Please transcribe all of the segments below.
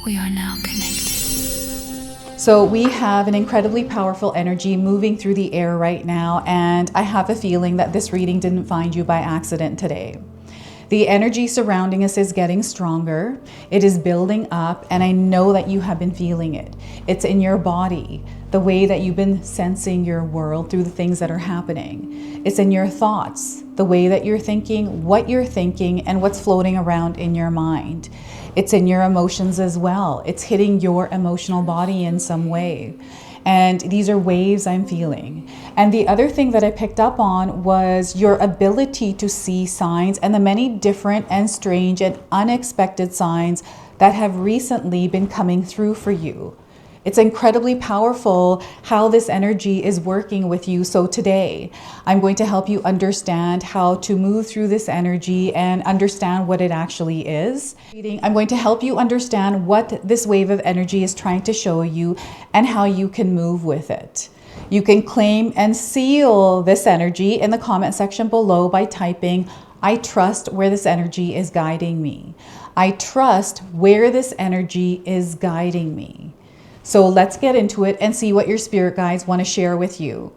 We are now connected. So we have an incredibly powerful energy moving through the air right now, and I have a feeling that this reading didn't find you by accident today. The energy surrounding us is getting stronger. It is building up, and I know that you have been feeling it. It's in your body, the way that you've been sensing your world through the things that are happening. It's in your thoughts, the way that you're thinking, and what's floating around in your mind. It's in your emotions as well. It's hitting your emotional body in some way. And these are waves I'm feeling. And the other thing that I picked up on was your ability to see signs and the many different and strange and unexpected signs that have recently been coming through for you. It's incredibly powerful how this energy is working with you. So today, I'm going to help you understand how to move through this energy and understand what it actually is. I'm going to help you understand what this wave of energy is trying to show you and how you can move with it. You can claim and seal this energy in the comment section below by typing, "I trust where this energy is guiding me." I trust where this energy is guiding me. So let's get into it and see what your spirit guides want to share with you.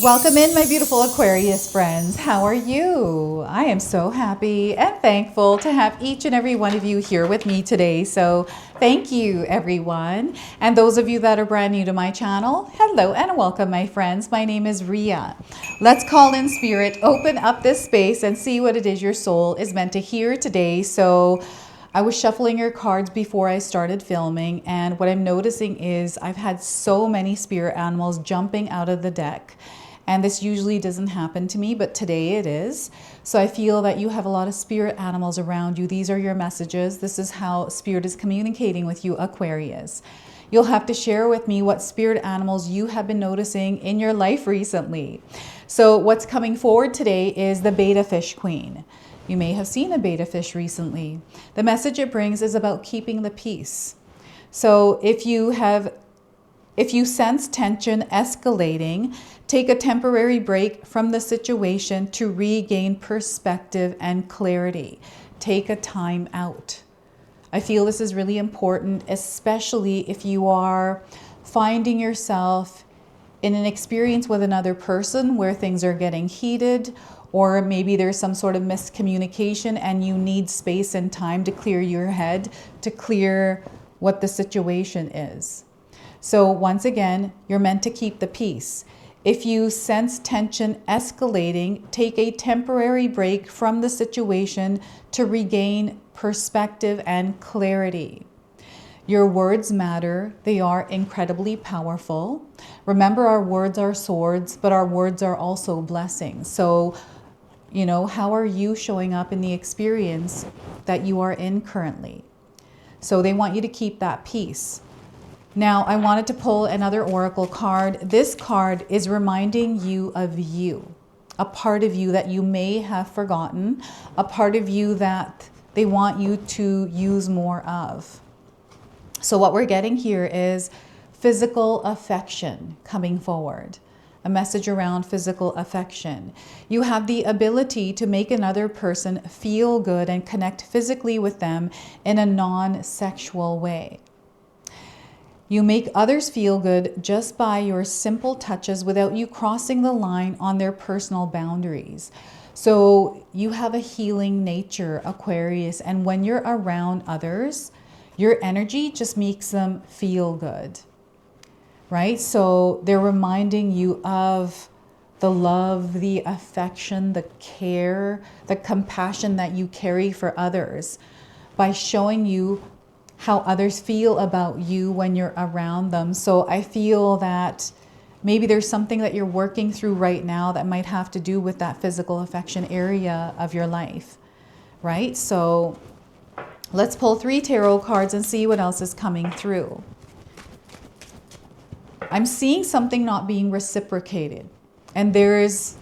Welcome in, my beautiful Aquarius friends. How are you? I am so happy and thankful to have each and every one of you here with me today. So thank you, everyone. And those of you that are brand new to my channel, hello and welcome, my friends. My name is Ria. Let's call in spirit, open up this space and see what it is your soul is meant to hear today. So I was shuffling your cards before I started filming, and what I'm noticing is I've had so many spirit animals jumping out of the deck. And this usually doesn't happen to me, but today it is. So I feel that you have a lot of spirit animals around you. These are your messages. This is how spirit is communicating with you, Aquarius. You'll have to share with me what spirit animals you have been noticing in your life recently. So what's coming forward today is the betta fish queen. You may have seen a betta fish recently. The message it brings is about keeping the peace. So if you sense tension escalating, take a temporary break from the situation to regain perspective and clarity. Take a time out. I feel this is really important, especially if you are finding yourself in an experience with another person where things are getting heated, or maybe there's some sort of miscommunication and you need space and time to clear your head, to clear what the situation is. So once again, you're meant to keep the peace. If you sense tension escalating, take a temporary break from the situation to regain perspective and clarity. Your words matter. They are incredibly powerful. Remember, our words are swords, but our words are also blessings. So, how are you showing up in the experience that you are in currently? So they want you to keep that peace. Now, I wanted to pull another oracle card. This card is reminding you of you, a part of you that you may have forgotten, a part of you that they want you to use more of. So what we're getting here is physical affection coming forward. A message around physical affection. You have the ability to make another person feel good and connect physically with them in a non-sexual way. You make others feel good just by your simple touches without you crossing the line on their personal boundaries. So you have a healing nature, Aquarius, and when you're around others, your energy just makes them feel good. Right? So they're reminding you of the love, the affection, the care, the compassion that you carry for others by showing you how others feel about you when you're around them. So I feel that maybe there's something that you're working through right now that might have to do with that physical affection area of your life, right? So let's pull 3 tarot cards and see what else is coming through. I'm seeing something not being reciprocated, and there's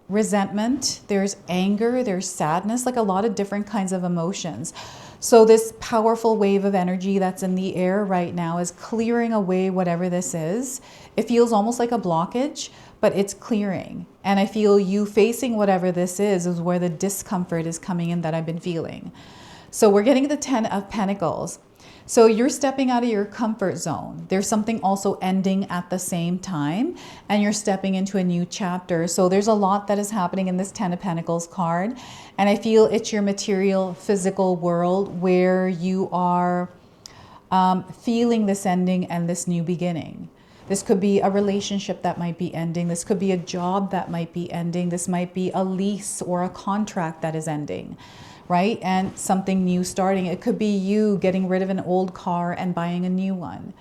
resentment, there's anger, there's sadness, like a lot of different kinds of emotions. So this powerful wave of energy that's in the air right now is clearing away whatever this is. It feels almost like a blockage, but it's clearing. And I feel you facing whatever this is where the discomfort is coming in that I've been feeling. So we're getting the 10 of Pentacles. So you're stepping out of your comfort zone. There's something also ending at the same time, and you're stepping into a new chapter. So there's a lot that is happening in this Ten of Pentacles card. And I feel it's your material, physical world where you are feeling this ending and this new beginning. This could be a relationship that might be ending. This could be a job that might be ending. This might be a lease or a contract that is ending, right? And something new starting. It could be you getting rid of an old car and buying a new one,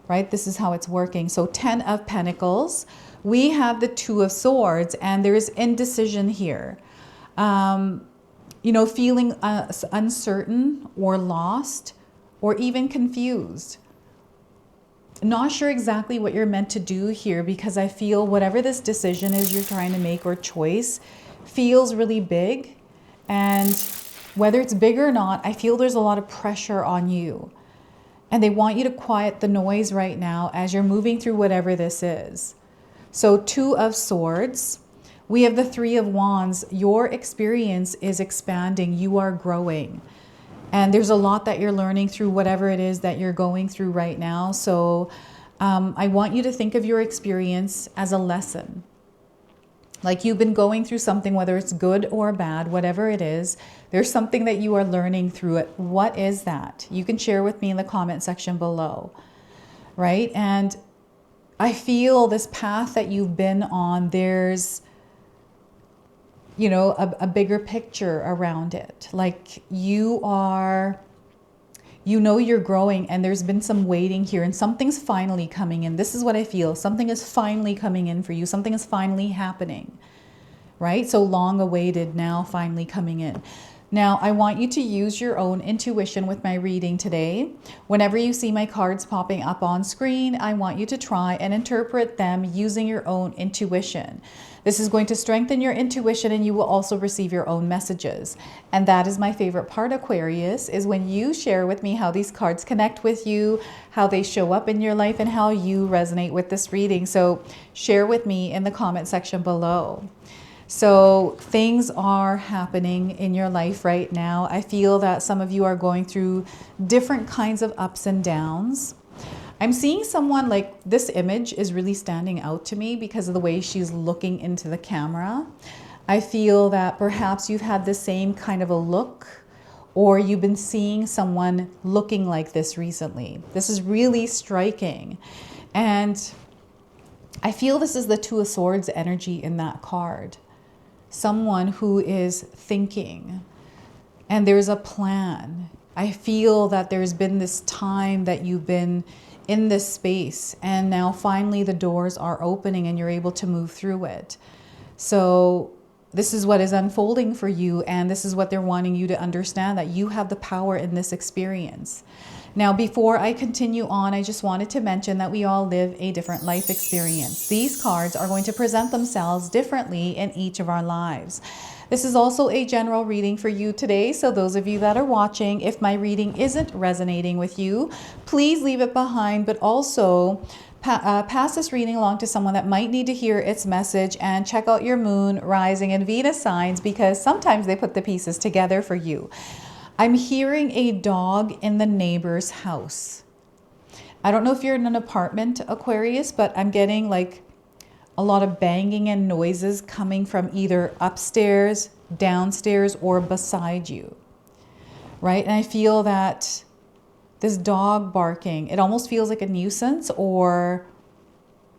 right? This is how it's working. So 10 of Pentacles, we have the 2 of Swords, and there is indecision here. You know, feeling uncertain or lost or even confused. Not sure exactly what you're meant to do here, because I feel whatever this decision is you're trying to make or choice feels really big. And whether it's big or not, I feel there's a lot of pressure on you. And they want you to quiet the noise right now as you're moving through whatever this is. So 2 of Swords, we have the 3 of Wands. Your experience is expanding. You are growing. And there's a lot that you're learning through whatever it is that you're going through right now. So I want you to think of your experience as a lesson. Like you've been going through something, whether it's good or bad, whatever it is, there's something that you are learning through it. What is that? You can share with me in the comment section below, right? And I feel this path that you've been on, there's, you know, a bigger picture around it. Like you are, you know, you're growing, and there's been some waiting here, and something's finally coming in. This is what I feel. Something is finally coming in for you. Something is finally happening, right? So long awaited, now finally coming in. Now, I want you to use your own intuition with my reading today. Whenever you see my cards popping up on screen, I want you to try and interpret them using your own intuition. This is going to strengthen your intuition, and you will also receive your own messages. And that is my favorite part, Aquarius, is when you share with me how these cards connect with you, how they show up in your life, and how you resonate with this reading. So share with me in the comment section below. So things are happening in your life right now. I feel that some of you are going through different kinds of ups and downs. I'm seeing someone, like, this image is really standing out to me because of the way she's looking into the camera. I feel that perhaps you've had the same kind of a look, or you've been seeing someone looking like this recently. This is really striking. And I feel this is the 2 of Swords energy in that card. Someone who is thinking, and there's a plan. I feel that there's been this time that you've been in this space, and now finally the doors are opening and you're able to move through it. So this is what is unfolding for you, and this is what they're wanting you to understand, that you have the power in this experience. Now, before I continue on, I just wanted to mention that we all live a different life experience. These cards are going to present themselves differently in each of our lives. This is also a general reading for you today. So those of you that are watching, if my reading isn't resonating with you, please leave it behind, but also pass this reading along to someone that might need to hear its message, and check out your moon, rising, and Venus signs, because sometimes they put the pieces together for you. I'm hearing a dog in the neighbor's house. I don't know if you're in an apartment, Aquarius, but I'm getting like a lot of banging and noises coming from either upstairs, downstairs, or beside you, right? And I feel that this dog barking, it almost feels like a nuisance, or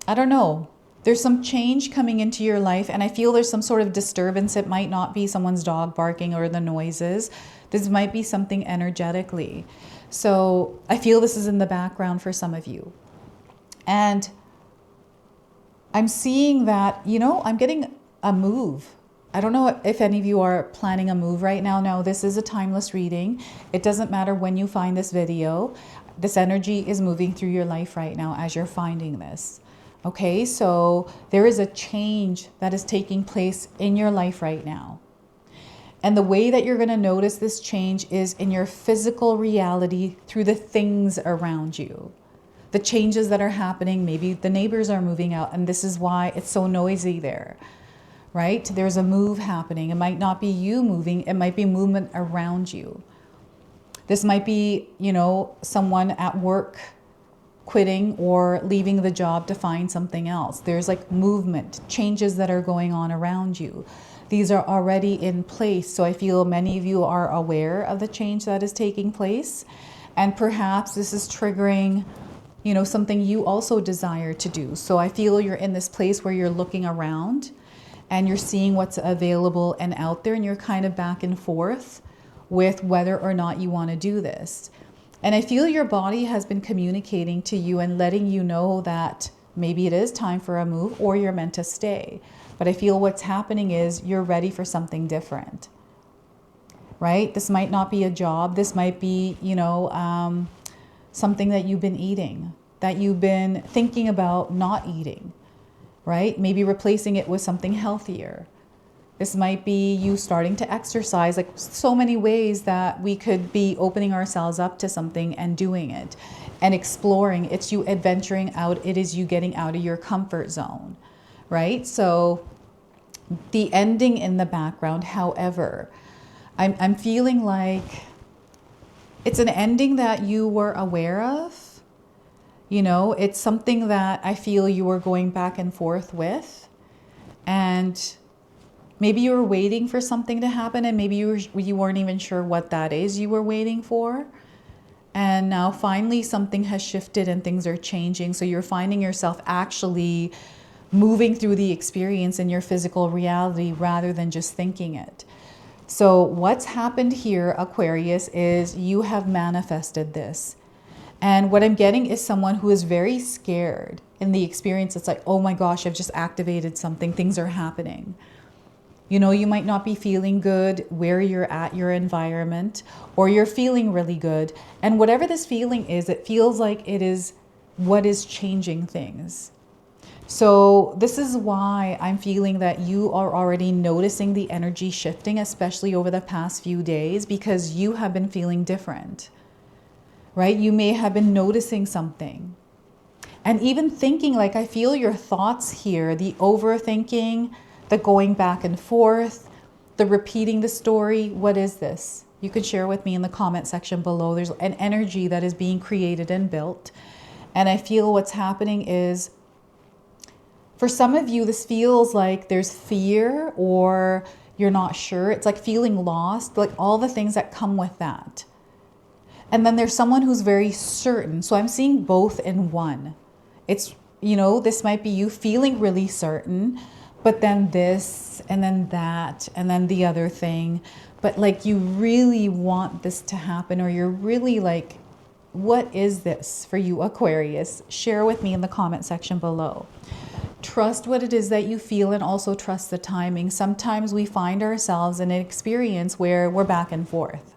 I don't know. There's some change coming into your life, and I feel there's some sort of disturbance. It might not be someone's dog barking or the noises. This might be something energetically. So I feel this is in the background for some of you. And I'm seeing that, you know, I'm getting a move. I don't know if any of you are planning a move right now. No, this is a timeless reading. It doesn't matter when you find this video. This energy is moving through your life right now as you're finding this. Okay, so there is a change that is taking place in your life right now. And the way that you're going to notice this change is in your physical reality through the things around you. The changes that are happening, maybe the neighbors are moving out, and this is why it's so noisy there, right? There's a move happening. It might not be you moving, it might be movement around you. This might be, you know, someone at work quitting or leaving the job to find something else. There's like movement, changes that are going on around you. These are already in place. So I feel many of you are aware of the change that is taking place. And perhaps this is triggering, you know, something you also desire to do. So I feel you're in this place where you're looking around and you're seeing what's available and out there, and you're kind of back and forth with whether or not you want to do this. And I feel your body has been communicating to you and letting you know that maybe it is time for a move or you're meant to stay. But I feel what's happening is you're ready for something different, right? This might not be a job. This might be, you know, something that you've been eating, that you've been thinking about not eating, right? Maybe replacing it with something healthier. This might be you starting to exercise, like so many ways that we could be opening ourselves up to something and doing it and exploring. It's you adventuring out. It is you getting out of your comfort zone, right? So the ending in the background, however, I'm feeling like it's an ending that you were aware of. You know, it's something that I feel you were going back and forth with. And maybe you were waiting for something to happen, and maybe you weren't even sure what that is you were waiting for. And now finally something has shifted and things are changing. So you're finding yourself actually moving through the experience in your physical reality rather than just thinking it. So what's happened here, Aquarius, is you have manifested this. And what I'm getting is someone who is very scared in the experience. It's like, oh my gosh, I've just activated something. Things are happening. You know, you might not be feeling good where you're at, your environment, or you're feeling really good. And whatever this feeling is, it feels like it is what is changing things. So this is why I'm feeling that you are already noticing the energy shifting, especially over the past few days, because you have been feeling different, right? You may have been noticing something. And even thinking, like I feel your thoughts here, the overthinking, the going back and forth, the repeating the story. What is this? You could share with me in the comment section below. There's an energy that is being created and built. And I feel what's happening is, for some of you, this feels like there's fear or you're not sure. It's like feeling lost, like all the things that come with that. And then there's someone who's very certain. So I'm seeing both in one. It's, you know, this might be you feeling really certain, but then this, and then that, and then the other thing. But like you really want this to happen, or you're really like, what is this for you, Aquarius? Share with me in the comment section below. Trust what it is that you feel, and also trust the timing. Sometimes we find ourselves in an experience where we're back and forth.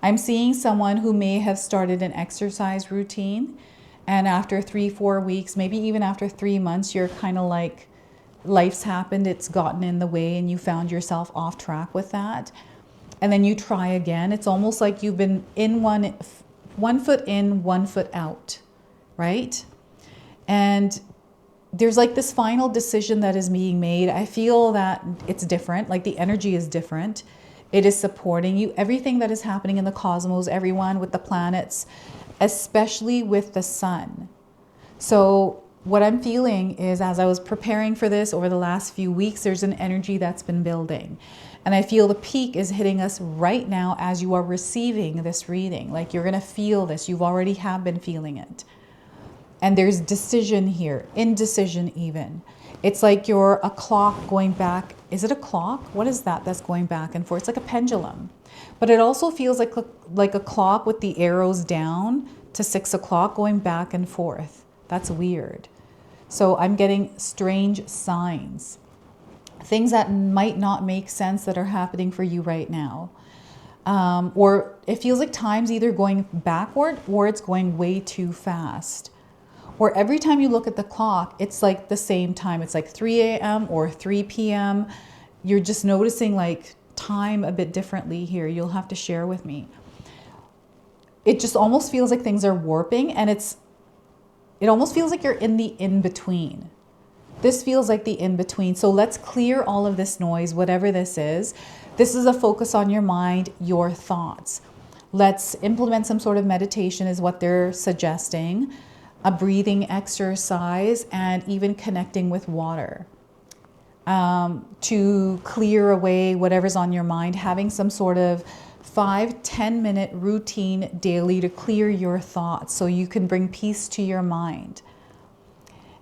I'm seeing someone who may have started an exercise routine, and after 3-4 weeks, maybe even after 3 months, you're kind of like, life's happened, it's gotten in the way, and you found yourself off track with that. And then you try again. It's almost like you've been in one foot in, 1 foot out, right? And there's like this final decision that is being made. I feel that it's different, like the energy is different. It is supporting you. Everything that is happening in the cosmos, everyone with the planets, especially with the sun. So what I'm feeling is, as I was preparing for this over the last few weeks, there's an energy that's been building. And I feel the peak is hitting us right now as you are receiving this reading. Like you're going to feel this. You've already have been feeling it. And there's decision here, indecision even. It's like you're a clock going back. Is it a clock? What is that that's going back and forth? It's like a pendulum. But it also feels like a clock with the arrows down to 6 o'clock going back and forth. That's weird. So I'm getting strange signs. Things that might not make sense that are happening for you right now. Or it feels like time's either going backward or it's going way too fast. Or every time you look at the clock, it's like the same time. It's like 3 a.m. or 3 p.m. You're just noticing like time a bit differently here. You'll have to share with me. It just almost feels like things are warping, and it almost feels like you're in the in-between. This feels like the in-between. So let's clear all of this noise, whatever this is. This is a focus on your mind, your thoughts. Let's implement some sort of meditation is what they're suggesting, a breathing exercise, and even connecting with water to clear away whatever's on your mind, having some sort of 5-10 minute routine daily to clear your thoughts so you can bring peace to your mind.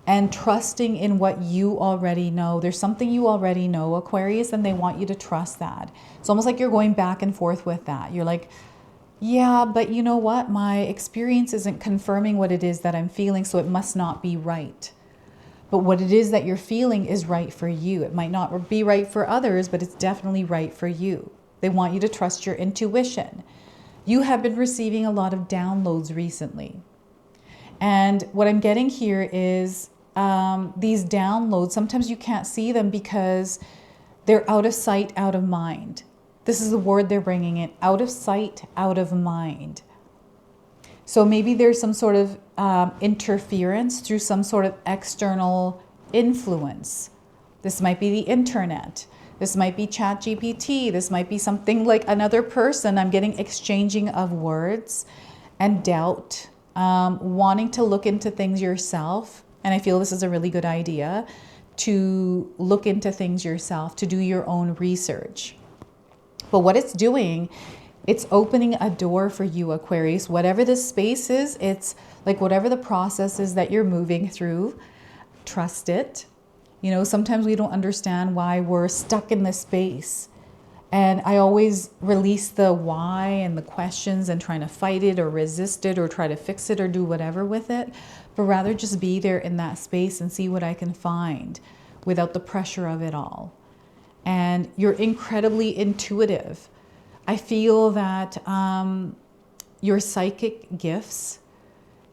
And trusting in what you already know. There's something you already know, Aquarius, and they want you to trust that. It's almost like you're going back and forth with that. You're like, yeah, but you know what? My experience isn't confirming what it is that I'm feeling, so it must not be right. But what it is that you're feeling is right for you. It might not be right for others, but it's definitely right for you. They want you to trust your intuition. You have been receiving a lot of downloads recently. And what I'm getting here is these downloads, sometimes you can't see them because they're out of sight, out of mind. This is the word they're bringing in, out of sight, out of mind. So maybe there's some sort of interference through some sort of external influence. This might be the internet. This might be ChatGPT. This might be something like another person. I'm getting exchanging of words and doubt, wanting to look into things yourself. And I feel this is a really good idea to look into things yourself, to do your own research. But what it's doing, it's opening a door for you, Aquarius. Whatever the space is, it's like whatever the process is that you're moving through, trust it. You know, sometimes we don't understand why we're stuck in this space. And I always release the why and the questions and trying to fight it or resist it or try to fix it or do whatever with it, but rather just be there in that space and see what I can find without the pressure of it all. And you're incredibly intuitive. I feel that your psychic gifts,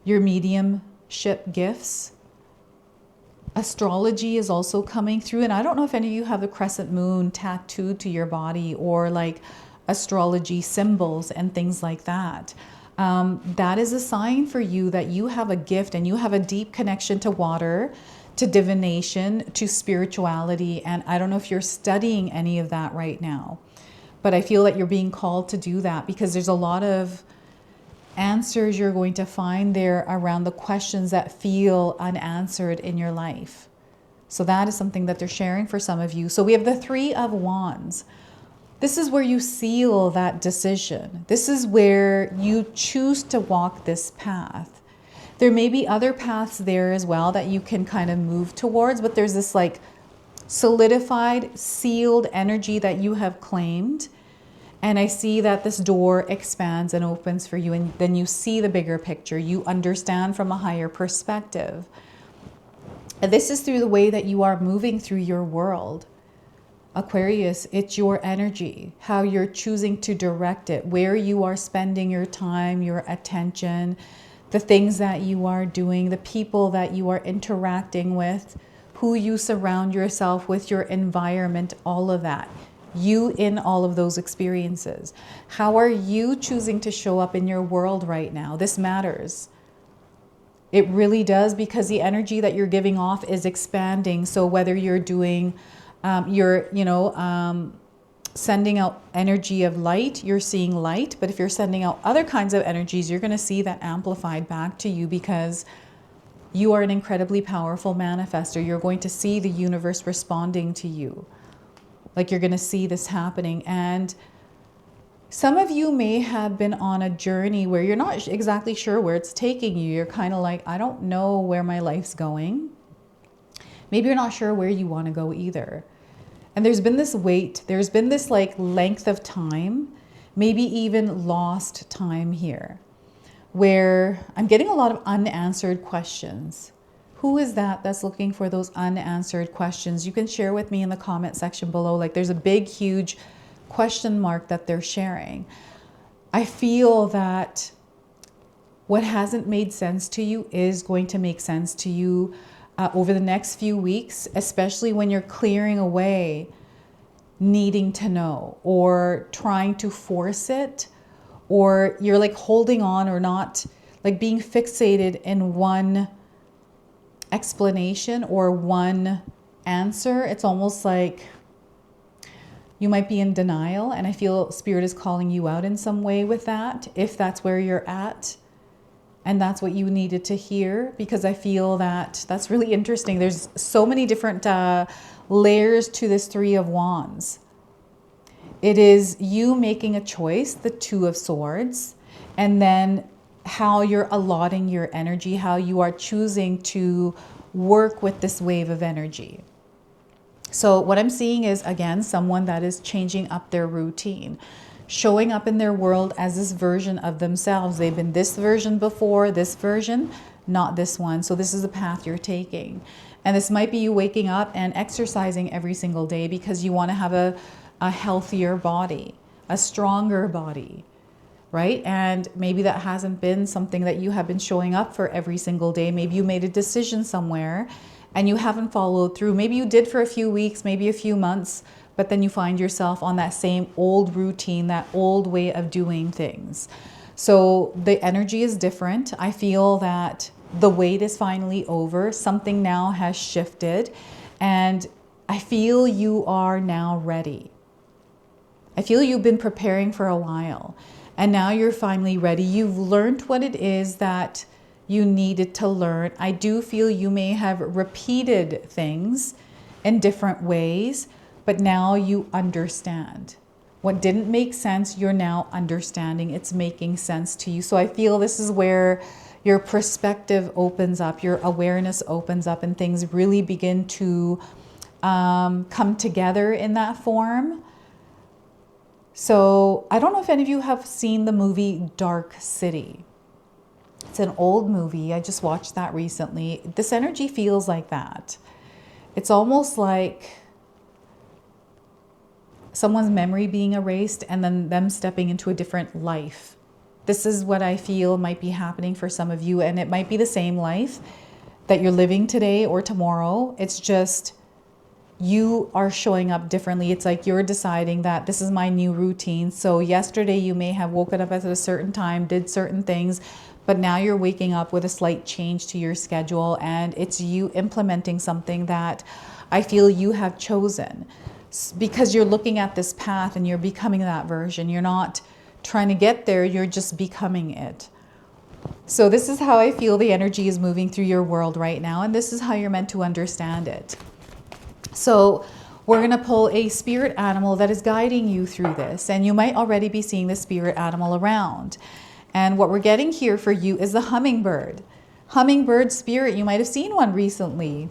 your mediumship gifts, astrology is also coming through. And I don't know if any of you have the crescent moon tattooed to your body or like astrology symbols and things like that. That is a sign for you that you have a gift and you have a deep connection to water, to divination, to spirituality. And I don't know if you're studying any of that right now, but I feel that you're being called to do that because there's a lot of answers you're going to find there around the questions that feel unanswered in your life. So that is something that they're sharing for some of you. So we have the Three of Wands. This is where you seal that decision. This is where you choose to walk this path. There may be other paths there as well that you can kind of move towards, but there's this like solidified, sealed energy that you have claimed. And I see that this door expands and opens for you. And then you see the bigger picture. You understand from a higher perspective. And this is through the way that you are moving through your world. Aquarius, it's your energy, how you're choosing to direct it, where you are spending your time, your attention, the things that you are doing, the people that you are interacting with, who you surround yourself with, your environment, all of that. You in all of those experiences. How are you choosing to show up in your world right now? This matters. It really does, because the energy that you're giving off is expanding. So whether you're doing, sending out energy of light, you're seeing light. But if you're sending out other kinds of energies, you're going to see that amplified back to you, because you are an incredibly powerful manifester. You're going to see the universe responding to you. Like you're going to see this happening. And some of you may have been on a journey where you're not exactly sure where it's taking you. You're kind of like, I don't know where my life's going. Maybe you're not sure where you want to go either. And there's been this weight. There's been this like length of time, maybe even lost time here, where I'm getting a lot of unanswered questions. Who is that that's looking for those unanswered questions? You can share with me in the comment section below. Like there's a big, huge question mark that they're sharing. I feel that what hasn't made sense to you is going to make sense to you over the next few weeks, especially when you're clearing away needing to know or trying to force it, or you're like holding on or not, like being fixated in one explanation or one answer. It's almost like You might be in denial, and I feel Spirit is calling you out in some way with that, if that's where you're at. And that's what you needed to hear, because I feel that that's really interesting. There's so many different layers to this Three of Wands. It is you making a choice, the Two of Swords, and then how you're allotting your energy, how you are choosing to work with this wave of energy. So what I'm seeing is, again, someone that is changing up their routine, showing up in their world as this version of themselves. They've been this version before, this version, not this one. So this is the path you're taking. And this might be you waking up and exercising every single day because you want to have a healthier body, a stronger body, right? And maybe that hasn't been something that you have been showing up for every single day. Maybe you made a decision somewhere and you haven't followed through. Maybe you did for a few weeks, maybe a few months, but then you find yourself on that same old routine, that old way of doing things. So the energy is different. I feel that the wait is finally over. Something now has shifted, and I feel you are now ready. I feel you've been preparing for a while, and now you're finally ready. You've learned what it is that you needed to learn. I do feel you may have repeated things in different ways, but now you understand. What didn't make sense, you're now understanding. It's making sense to you. So I feel this is where your perspective opens up, your awareness opens up, and things really begin to come together in that form. So I don't know if any of you have seen the movie Dark City. It's an old movie. I just watched that recently. This energy feels like that. It's almost like someone's memory being erased and then them stepping into a different life. This is what I feel might be happening for some of you, and it might be the same life that you're living today or tomorrow. It's just you are showing up differently. It's like you're deciding that this is my new routine. So yesterday you may have woken up at a certain time, did certain things, but now you're waking up with a slight change to your schedule, and it's you implementing something that I feel you have chosen, because you're looking at this path and you're becoming that version. You're not trying to get there, you're just becoming it. So this is how I feel the energy is moving through your world right now, and this is how you're meant to understand it. So we're going to pull a spirit animal that is guiding you through this, and you might already be seeing the spirit animal around. And what we're getting here for you is the hummingbird. Hummingbird spirit, you might have seen one recently.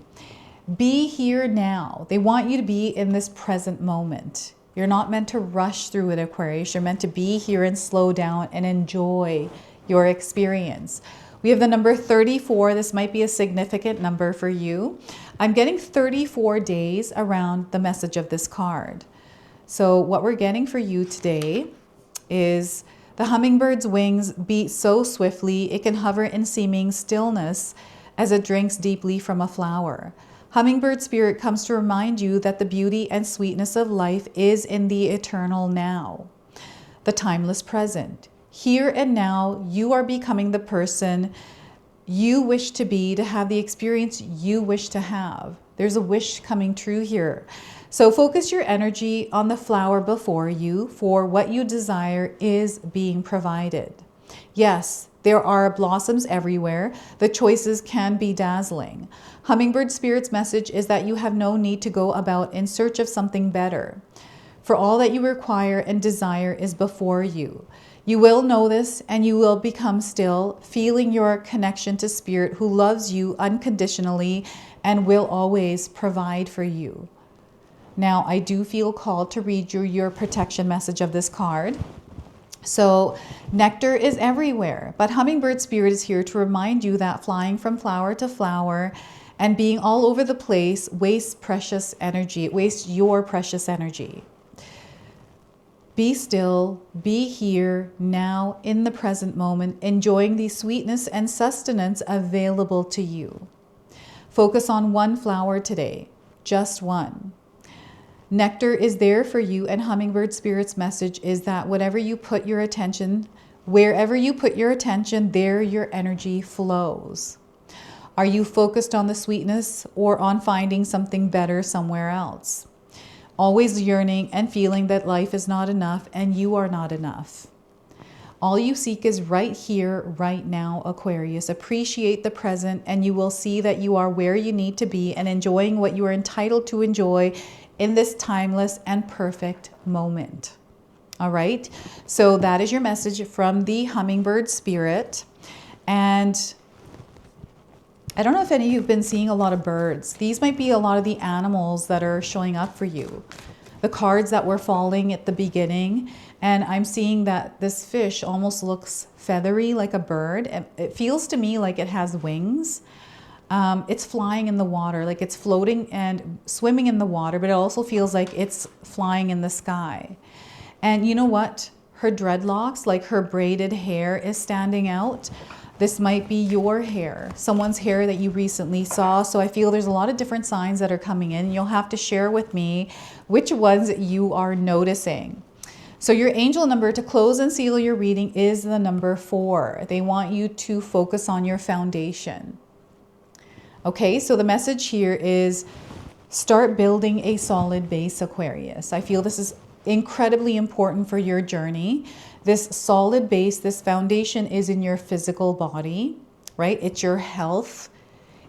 Be here now. They want you to be in this present moment. You're not meant to rush through it, Aquarius. You're meant to be here and slow down and enjoy your experience. We have the number 34. This might be a significant number for you. I'm getting 34 days around the message of this card. So what we're getting for you today is the hummingbird's wings beat so swiftly it can hover in seeming stillness as it drinks deeply from a flower. Hummingbird spirit comes to remind you that the beauty and sweetness of life is in the eternal now, the timeless present. Here and now, you are becoming the person you wish to be, to have the experience you wish to have. There's a wish coming true here. So focus your energy on the flower before you, for what you desire is being provided. Yes, there are blossoms everywhere. The choices can be dazzling. Hummingbird Spirit's message is that you have no need to go about in search of something better, for all that you require and desire is before you. You will know this, and you will become still, feeling your connection to Spirit, who loves you unconditionally and will always provide for you. Now, I do feel called to read you your protection message of this card. So, nectar is everywhere, but Hummingbird Spirit is here to remind you that flying from flower to flower and being all over the place wastes precious energy. It wastes your precious energy. Be still, be here, now, in the present moment, enjoying the sweetness and sustenance available to you. Focus on one flower today, just one. Nectar is there for you, and Hummingbird Spirit's message is that wherever you put your attention, there your energy flows. Are you focused on the sweetness or on finding something better somewhere else? always yearning and feeling that life is not enough and you are not enough. All you seek is right here, right now, Aquarius. Appreciate the present and you will see that you are where you need to be and enjoying what you are entitled to enjoy in this timeless and perfect moment. All right, so that is your message from the Hummingbird Spirit. And I don't know if any of you have been seeing a lot of birds. These might be a lot of the animals that are showing up for you. The cards that were falling at the beginning, and I'm seeing that this fish almost looks feathery like a bird. It feels to me like it has wings. It's flying in the water, like it's floating and swimming in the water, but it also feels like it's flying in the sky. And you know what? Her dreadlocks, like her braided hair, is standing out. This might be your hair, someone's hair that you recently saw. So I feel there's a lot of different signs that are coming in. You'll have to share with me which ones you are noticing. So your angel number to close and seal your reading is the number 4. They want you to focus on your foundation. Okay, so the message here is start building a solid base, Aquarius. I feel this is incredibly important for your journey. This solid base, this foundation is in your physical body, right? It's your health,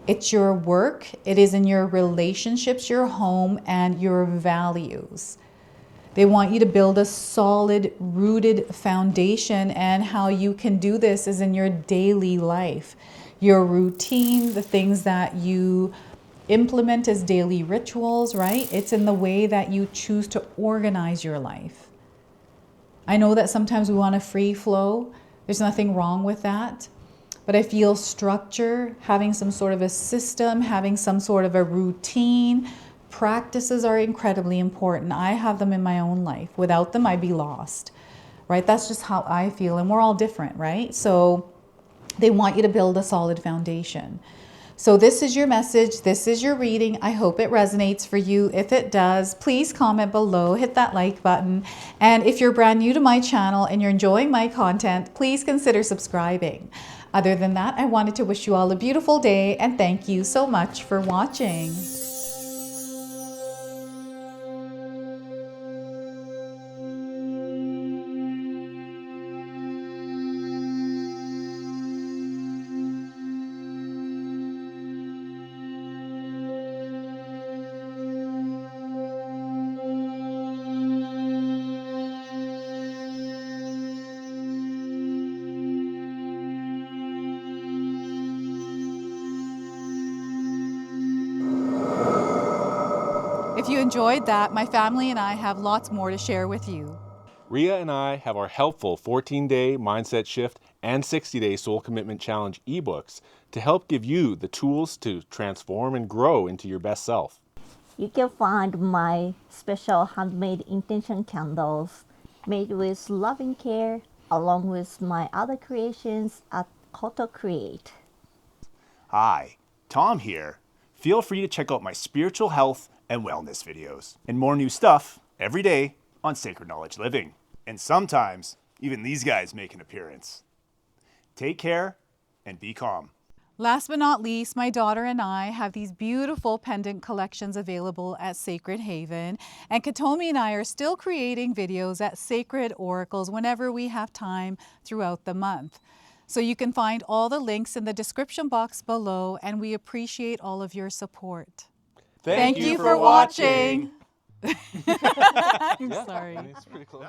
it's your work, it is in your relationships, your home, and your values. They want you to build a solid, rooted foundation, and how you can do this is in your daily life, your routine, the things that you implement as daily rituals, right? It's in the way that you choose to organize your life. I know that sometimes we want a free flow. There's nothing wrong with that. But I feel structure, having some sort of a system, having some sort of a routine, practices are incredibly important. I have them in my own life. Without them, I'd be lost, right? That's just how I feel. And we're all different, right? So they want you to build a solid foundation. So this is your message. This is your reading. I hope it resonates for you. If it does, please comment below, hit that like button. And if you're brand new to my channel and you're enjoying my content, please consider subscribing. Other than that, I wanted to wish you all a beautiful day and thank you so much for watching. If you enjoyed that, my family and I have lots more to share with you. Ria and I have our helpful 14-day mindset shift and 60-day soul commitment challenge ebooks to help give you the tools to transform and grow into your best self. You can find my special handmade intention candles made with loving care along with my other creations at Koto Create. Hi, Tom here. Feel free to check out my spiritual health and wellness videos and more new stuff every day on Sacred Knowledge Living. And sometimes even these guys make an appearance. Take care and be calm. Last but not least, my daughter and I have these beautiful pendant collections available at Sacred Haven. And Katomi and I are still creating videos at Sacred Oracles whenever we have time throughout the month. So you can find all the links in the description box below, and we appreciate all of your support. Thank you for watching. I'm sorry. It's pretty close.